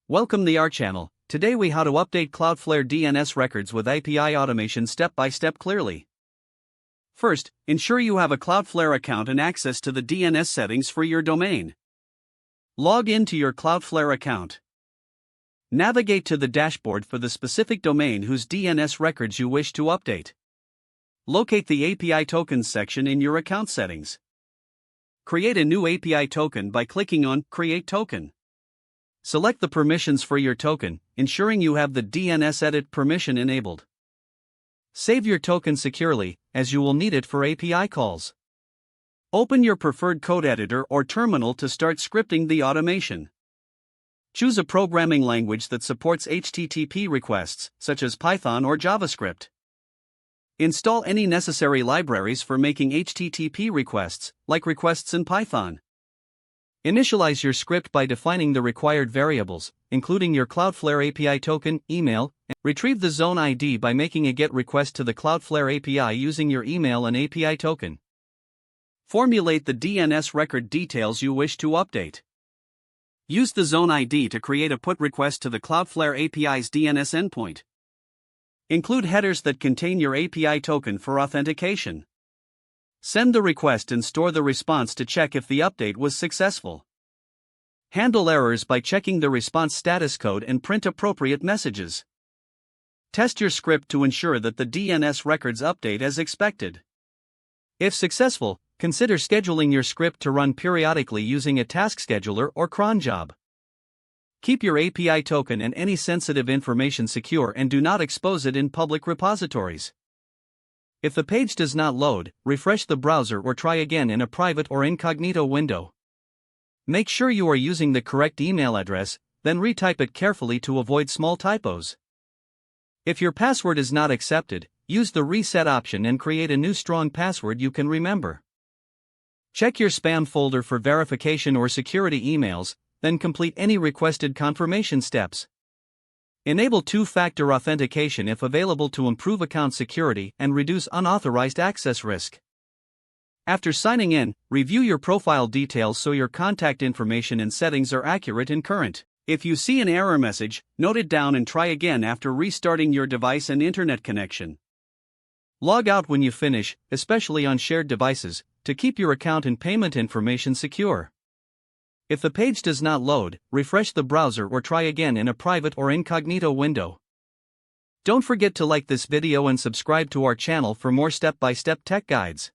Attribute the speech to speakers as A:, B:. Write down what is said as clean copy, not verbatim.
A: Welcome to our channel. Today we how to update Cloudflare DNS records with API automation step by step clearly. First, ensure you have a Cloudflare account and access to the DNS settings for your domain. Log into your Cloudflare account. Navigate to the dashboard for the specific domain whose DNS records you wish to update. Locate the API tokens section in your account settings. Create a new API token by clicking on Create Token. Select the permissions for your token, ensuring you have the DNS edit permission enabled. Save your token securely, as you will need it for API calls. Open your preferred code editor or terminal to start scripting the automation. Choose a programming language that supports HTTP requests, such as Python or JavaScript. Install any necessary libraries for making HTTP requests, like requests in Python. Initialize your script by defining the required variables, including your Cloudflare API token, email, and retrieve the zone ID by making a GET request to the Cloudflare API using your email and API token. Formulate the DNS record details you wish to update. Use the zone ID to create a PUT request to the Cloudflare API's DNS endpoint. Include headers that contain your API token for authentication. Send the request and store the response to check if the update was successful. Handle errors by checking the response status code and print appropriate messages. Test your script to ensure that the DNS records update as expected. If successful, consider scheduling your script to run periodically using a task scheduler or cron job. Keep your API token and any sensitive information secure and do not expose it in public repositories. If the page does not load, refresh the browser or try again in a private or incognito window. Make sure you are using the correct email address, then retype it carefully to avoid small typos. If your password is not accepted, use the reset option and create a new strong password you can remember. Check your spam folder for verification or security emails, then complete any requested confirmation steps. Enable two-factor authentication if available to improve account security and reduce unauthorized access risk. After signing in, review your profile details so your contact information and settings are accurate and current. If you see an error message, note it down and try again after restarting your device and internet connection. Log out when you finish, especially on shared devices, to keep your account and payment information secure. If the page does not load, refresh the browser or try again in a private or incognito window. Don't forget to like this video and subscribe to our channel for more step-by-step tech guides.